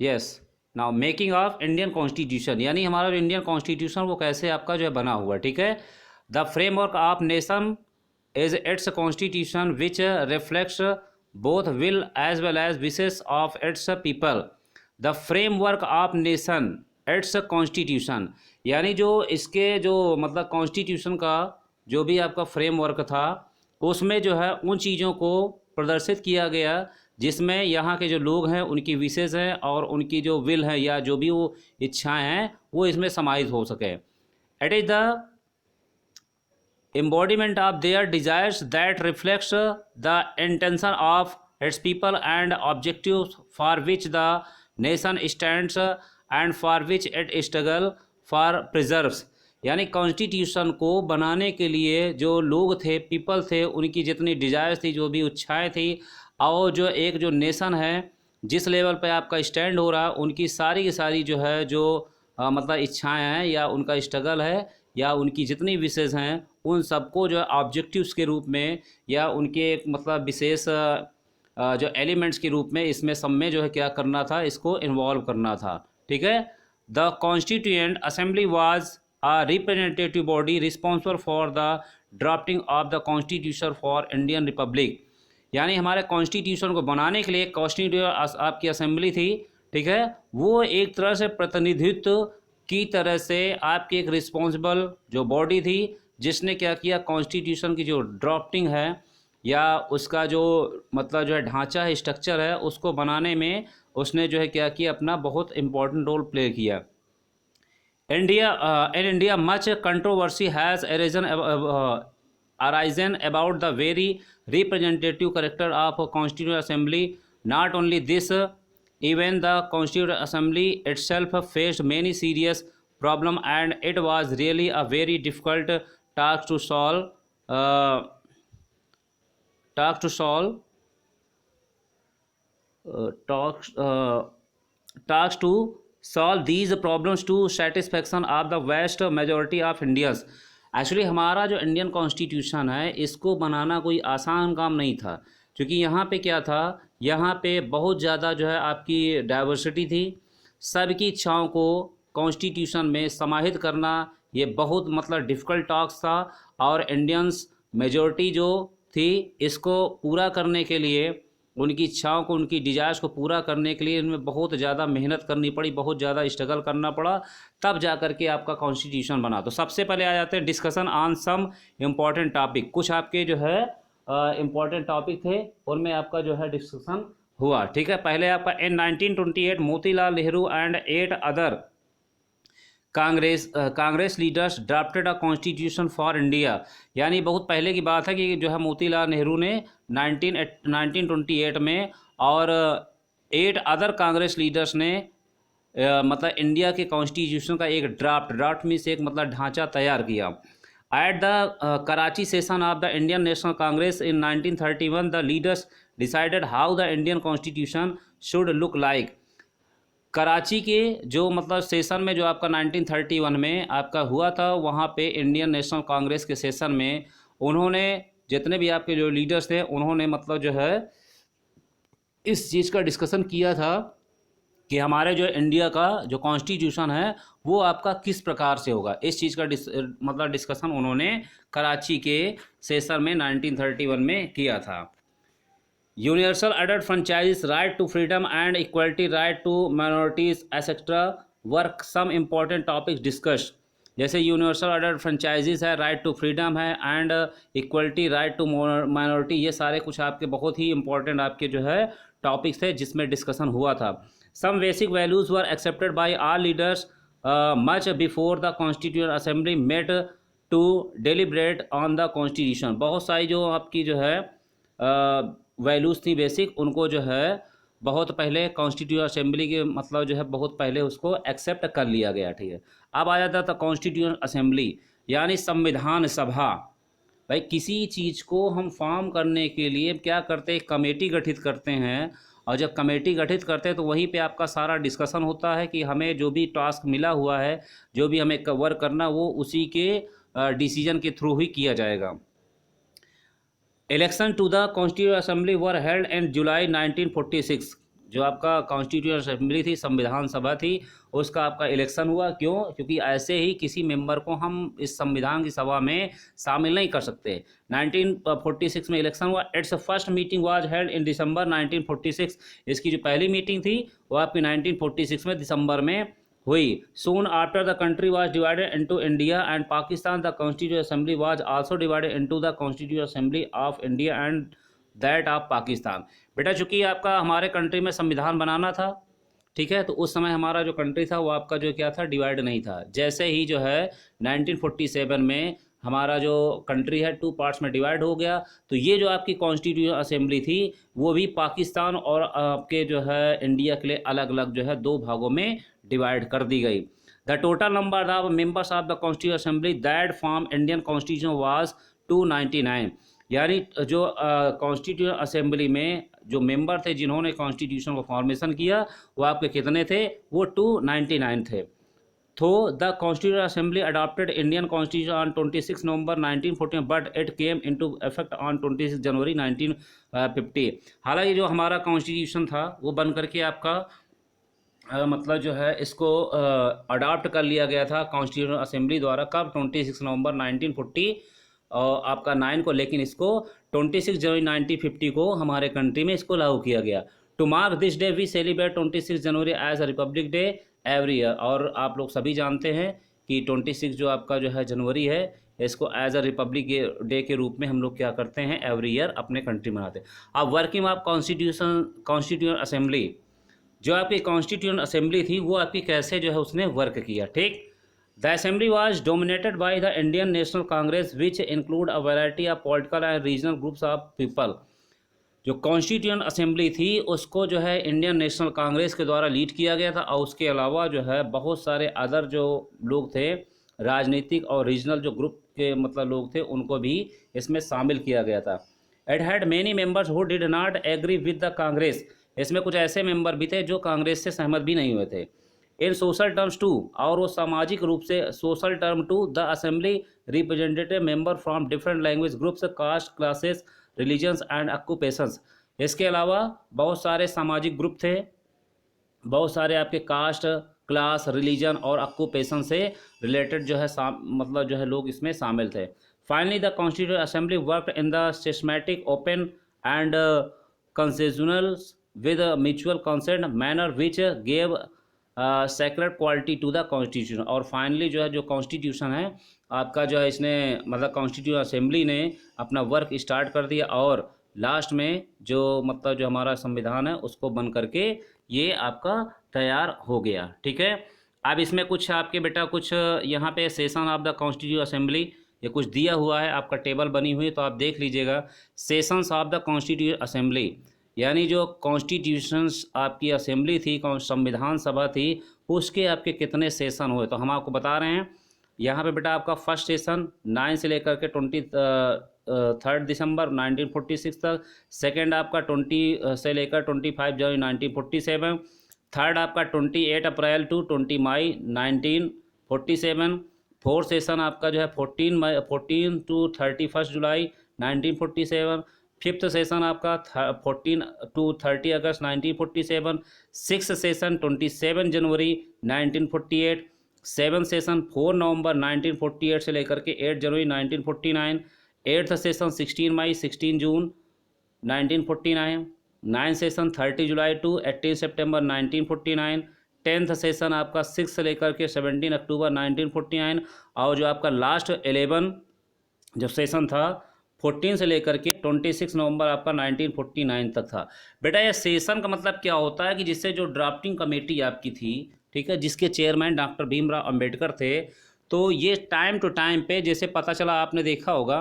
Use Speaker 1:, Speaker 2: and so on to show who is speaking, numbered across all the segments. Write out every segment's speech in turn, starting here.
Speaker 1: Yes. Now making of Indian constitution, यानी हमारा जो इंडियन कॉन्स्टिट्यूशन वो कैसे आपका जो है बना हुआ है, ठीक है। The framework of nation is its constitution which reflects both will as well as wishes of its people. The framework of nation its constitution, यानी जो इसके जो मतलब कॉन्स्टिट्यूशन का जो भी आपका फ्रेमवर्क था उसमें जो है उन चीज़ों को प्रदर्शित किया गया जिसमें यहाँ के जो लोग हैं उनकी विशेष हैं और उनकी जो विल है या जो भी वो इच्छाएं हैं वो इसमें समाहित हो सके। It is the embodiment of their desires that reflects the intention of its people and objectives for which the nation stands and for which it struggle for preserves। यानी कॉन्स्टिट्यूशन को बनाने के लिए जो लोग थे, पीपल थे, उनकी जितनी डिज़ायर्स थी, जो भी इच्छाएं थी, और जो एक जो नेशन है जिस लेवल पे आपका स्टैंड हो रहा है उनकी सारी की सारी जो है जो मतलब इच्छाएं हैं या उनका स्ट्रगल है या उनकी जितनी विशेष हैं उन सबको जो है ऑब्जेक्टिव्स के रूप में या उनके एक मतलब विशेष जो एलिमेंट्स के रूप में इसमें सब में जो है क्या करना था, इसको इन्वॉल्व करना था, ठीक है। The constituent assembly was a representative body responsible for the drafting of the constitution for Indian Republic. यानी हमारे कॉन्स्टिट्यूशन को बनाने के लिए कॉन्स्टिट्यूट आपकी असेंबली थी, ठीक है, वो एक तरह से प्रतिनिधित्व की तरह से आपकी एक रिस्पॉन्सिबल जो बॉडी थी जिसने क्या किया, कॉन्स्टिट्यूशन की जो ड्राफ्टिंग है या उसका जो मतलब जो है ढांचा है, स्ट्रक्चर है, उसको बनाने में उसने जो है क्या किया, अपना बहुत इंपॉर्टेंट रोल प्ले किया। India in India much controversy has arisen about the very representative character of Constituent Assembly. Not only this, even the Constituent Assembly itself faced many serious problems, and it was really a very difficult task to solve. Uh, task to solve. Talks tasks to solve these problems to satisfaction of the vast majority of Indians। Actually हमारा जो Indian constitution है इसको बनाना कोई आसान काम नहीं था, क्योंकि यहाँ पे क्या था, यहाँ पे बहुत ज़्यादा जो है आपकी डाइवर्सिटी थी। सबकी इच्छाओं को कॉन्स्टिट्यूशन में समाहित करना ये बहुत मतलब डिफ़िकल्ट टास्क था, और इंडियंस मेजॉरिटी जो थी इसको पूरा करने के लिए, उनकी इच्छाओं को, उनकी डिजायर्स को पूरा करने के लिए इनमें बहुत ज़्यादा मेहनत करनी पड़ी, बहुत ज़्यादा स्ट्रगल करना पड़ा, तब जा कर के आपका कॉन्स्टिट्यूशन बना। तो सबसे पहले आ जाते हैं discussion on some important topic. कुछ आपके जो है इम्पॉर्टेंट टॉपिक थे उनमें आपका जो है डिस्कशन हुआ, ठीक है। पहले आपका इन 1928 Motilal Nehru and 8 other Congress leaders drafted a constitution for India. यानी बहुत पहले की बात है कि जो है मोतीलाल नेहरू ने 1928 में और 8 अदर कांग्रेस लीडर्स ने मतलब इंडिया के कॉन्स्टिट्यूशन का एक ड्राफ्ट में से एक मतलब ढांचा तैयार किया। At the Karachi session of the Indian national Congress in 1931 the leaders decided how the Indian constitution should look like. Karachi के जो मतलब सेशन में जो आपका 1931 में आपका हुआ था, वहाँ पे इंडियन नेशनल कांग्रेस के सेशन में उन्होंने जितने भी आपके जो लीडर्स थे उन्होंने मतलब जो है इस चीज़ का डिस्कशन किया था कि हमारे जो इंडिया का जो कॉन्स्टिट्यूशन है वो आपका किस प्रकार से होगा। इस चीज़ का मतलब डिस्कशन उन्होंने कराची के सेशन में 1931 में किया था। Universal adult franchise, right to freedom and equality, right to minorities etcetera work some important topics discuss. जैसे यूनिवर्सल अडल्ट फ्रेंचाइजेस है, राइट टू फ्रीडम है and equality, right to minority, ये सारे कुछ आपके बहुत ही इंपॉर्टेंट आपके जो है टॉपिक्स थे जिसमें डिस्कशन हुआ था। Some basic values were accepted by all leaders much before the constituent assembly met to deliberate on the constitution. बहुत सारी जो आपकी जो है वैल्यूज़ थी बेसिक, उनको जो है बहुत पहले कॉन्स्टिट्यूएंट असेंबली के मतलब जो है बहुत पहले उसको एक्सेप्ट कर लिया गया, ठीक है। अब आ जाता था कॉन्स्टिट्यूएंट असेंबली यानी संविधान सभा। भाई किसी चीज़ को हम फॉर्म करने के लिए क्या करते हैं, कमेटी गठित करते हैं, और जब कमेटी गठित करते हैं तो वहीं पे आपका सारा डिस्कशन होता है कि हमें जो भी टास्क मिला हुआ है, जो भी हमें वर्क करना, वो उसी के डिसीजन के थ्रू ही किया जाएगा। Election to the constituent assembly were held in July 1946। जो आपका कॉन्स्टिट्यूशन असेंबली थी, संविधान सभा थी, उसका आपका इलेक्शन हुआ। क्यों? क्योंकि ऐसे ही किसी मेंबर को हम इस संविधान की सभा में शामिल नहीं कर सकते। 1946 में इलेक्शन हुआ। Its first meeting was held in December 1946। इसकी जो पहली मीटिंग थी वो आपकी 1946 में दिसंबर में हुई। Soon after the country was divided into India and Pakistan, the Constituent Assembly was also divided into the Constituent Assembly of India and that of Pakistan। बेटा चूंकि आपका हमारे कंट्री में संविधान बनाना था, ठीक है, तो उस समय हमारा जो कंट्री था वो आपका जो क्या था, डिवाइड नहीं था। जैसे ही जो है 1947 में हमारा जो कंट्री है 2 पार्ट्स में डिवाइड हो गया, तो ये जो आपकी कॉन्स्टिट्यूशन असेंबली थी वो भी पाकिस्तान और आपके जो है इंडिया के लिए अलग अलग जो है 2 भागों में डिवाइड कर दी गई। The total number of members of the constitution assembly that form Indian constitution was 299। यानी जो कॉन्स्टिट्यूशन असेंबली में जो मेंबर थे जिन्होंने कॉन्स्टिट्यूशन को फॉर्मेशन किया वो आपके कितने थे? वो 299 थे। तो the constitution assembly adopted Indian constitution on 26 November 1914 but it came into effect on 26 जनवरी 1950। हालांकि जो हमारा कॉन्स्टिट्यूशन था वो बन करके आपका मतलब जो है इसको अडॉप्ट कर लिया गया था कॉन्स्टिट्यूशन असेंबली द्वारा। कब? 26 नवंबर 1940 और आपका 9 को, लेकिन इसको 26 जनवरी 1950 को हमारे कंट्री में इसको लागू किया गया। To mark this day we celebrate 26 January as a Republic Day every year. और आप लोग सभी जानते हैं कि 26 जो आपका जो है जनवरी है इसको एज अ रिपब्लिक डे के रूप में हम लोग क्या करते हैं, एवरी ईयर अपने कंट्री में मनाते हैं। अब वर्किंग ऑफ कॉन्स्टिट्यूशन असेंबली, जो आपकी कॉन्स्टिट्यूशन असेंबली थी वो आपकी कैसे जो है उसने वर्क किया, ठीक। The assembly was dominated by the Indian national Congress which include a variety of political and regional groups of people. जो कॉन्स्टिट्यूशन असेंबली थी उसको जो है इंडियन नेशनल कांग्रेस के द्वारा लीड किया गया था और उसके अलावा जो है बहुत सारे अदर जो लोग थे राजनीतिक और रीजनल जो ग्रुप के मतलब लोग थे उनको भी इसमें शामिल किया गया था। It had many members who did not agree with the Congress. इसमें कुछ ऐसे मेंबर भी थे जो कांग्रेस से सहमत भी नहीं हुए थे। इन सोशल टर्म्स टू, और वो सामाजिक रूप से social term to, the assembly representative member from different language groups, caste, classes, religions and occupations. इसके अलावा बहुत सारे सामाजिक ग्रुप थे, बहुत सारे आपके कास्ट, क्लास, रिलीजन और ऑक्यूपेशन से रिलेटेड जो है मतलब जो है लोग इसमें शामिल थे। Finally the constitution assembly worked in the systematic, open and consensual with a mutual consent manner which gave sacred quality to the constitution। और फाइनली जो है जो कॉन्स्टिट्यूशन है आपका जो है इसने मतलब कॉन्स्टिट्यूशन असेंबली ने अपना वर्क स्टार्ट कर दिया और लास्ट में जो मतलब जो हमारा संविधान है उसको बन करके ये आपका तैयार हो गया, ठीक है। अब इसमें कुछ आपके बेटा कुछ यहाँ पे session of the constitution assembly ये कुछ दिया हुआ है, आपका टेबल बनी हुई है तो आप देख लीजिएगा। Sessions of the constitution assembly यानी जो कॉन्स्टिट्यूशंस आपकी असेंबली थी, संविधान सभा थी, उसके आपके कितने सेशन हुए तो हम आपको बता रहे हैं। यहाँ पे बेटा आपका फर्स्ट सेशन 9 से लेकर के 23 दिसंबर 1946 तक, सेकंड आपका 20 से लेकर 25 जनवरी 1947, थर्ड आपका 28 अप्रैल टू 20 मई 1947, फोर्थ सेशन आपका जो है 14 टू 31 जुलाई 1947, फिफ्थ सेशन आपका 14 टू 30 अगस्त 1947, सिक्स सेशन 27 जनवरी 1948, सेवन सेशन 4 नवंबर 1948 से लेकर के 8 जनवरी 1949, एट्थ सेशन 16 मई 16 जून 1949, नाइन्थ सेशन 30 जुलाई टू 18 सितंबर 1949, टेंथ सेशन आपका 6 से लेकर के 17 अक्टूबर 1949 और जो आपका लास्ट 11 जो सेशन था 14 से लेकर के 26 नवंबर आपका 1949 तक था। बेटा ये सेशन का मतलब क्या होता है कि जिससे जो ड्राफ्टिंग कमेटी आपकी थी, ठीक है, जिसके चेयरमैन डॉक्टर भीमराव अंबेडकर थे, तो ये टाइम टू टाइम पे जैसे पता चला आपने देखा होगा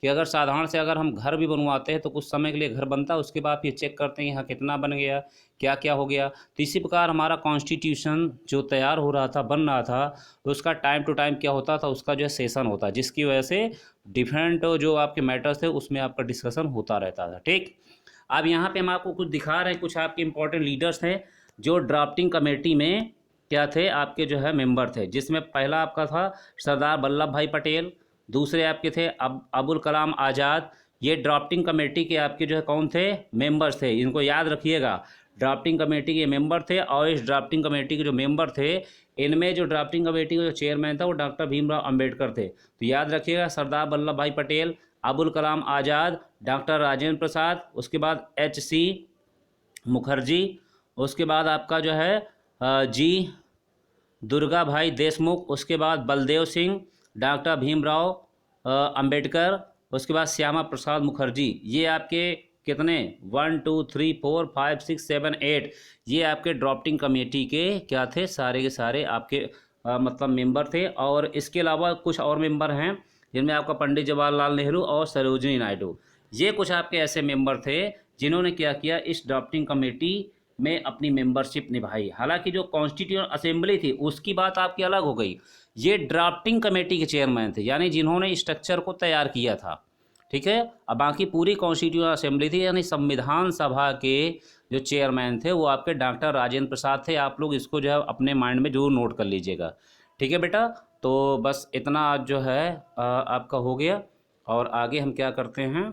Speaker 1: कि अगर साधारण से अगर हम घर भी बनवाते हैं तो कुछ समय के लिए घर बनता है, उसके बाद फिर चेक करते हैं यहाँ कितना बन गया, क्या क्या हो गया। तो इसी प्रकार हमारा कॉन्स्टिट्यूशन जो तैयार हो रहा था, बन रहा था, तो उसका टाइम टू टाइम क्या होता था, उसका जो है सेशन होता है, जिसकी वजह से डिफरेंट जो आपके मैटर्स थे उसमें आपका डिस्कशन होता रहता था, ठीक। अब यहाँ पे हम आपको कुछ दिखा रहे हैं, कुछ आपके इंपॉर्टेंट लीडर्स थे जो ड्राफ्टिंग कमेटी में क्या थे, आपके जो है मेंबर थे, जिसमें पहला आपका था सरदार वल्लभ भाई पटेल, दूसरे आपके थे अबुल कलाम आज़ाद। ये ड्राफ्टिंग कमेटी के आपके जो है कौन थे, मेंबर्स थे। इनको याद रखिएगा, ड्राफ्टिंग कमेटी के मेंबर थे। और इस ड्राफ्टिंग कमेटी के जो मेंबर थे, इनमें जो ड्राफ्टिंग कमेटी का जो चेयरमैन था वो डॉक्टर भीमराव अंबेडकर थे। तो याद रखिएगा, सरदार वल्लभ भाई पटेल, अबुल कलाम आज़ाद, डॉक्टर राजेंद्र प्रसाद, उसके बाद HC मुखर्जी, उसके बाद आपका जो है जी दुर्गा भाई देशमुख, उसके बाद बलदेव सिंह, डॉक्टर भीमराव अंबेडकर, उसके बाद श्यामा प्रसाद मुखर्जी। ये आपके कितने 1 2 3 4 5 6 7 8 ये आपके ड्राफ्टिंग कमेटी के क्या थे, सारे के सारे आपके मतलब मेंबर थे। और इसके अलावा कुछ और मेंबर हैं जिनमें आपका पंडित जवाहरलाल नेहरू और सरोजिनी नायडू, ये कुछ आपके ऐसे मेंबर थे जिन्होंने क्या किया, इस ड्राफ्टिंग कमेटी में अपनी मेंबरशिप निभाई। हालांकि जो कॉन्स्टिट्यूएंट असेंबली थी उसकी बात आपकी अलग हो गई, ये ड्राफ्टिंग कमेटी के चेयरमैन थे, यानी जिन्होंने स्ट्रक्चर को तैयार किया था। ठीक है, अब बाकी पूरी कॉन्स्टिट्यूएंट असेंबली थी, यानी संविधान सभा के जो चेयरमैन थे वो आपके डॉक्टर राजेंद्र प्रसाद थे। आप लोग इसको जो है अपने माइंड में जरूर नोट कर लीजिएगा। ठीक है बेटा, तो बस इतना आज जो है आपका हो गया। और आगे हम क्या करते हैं,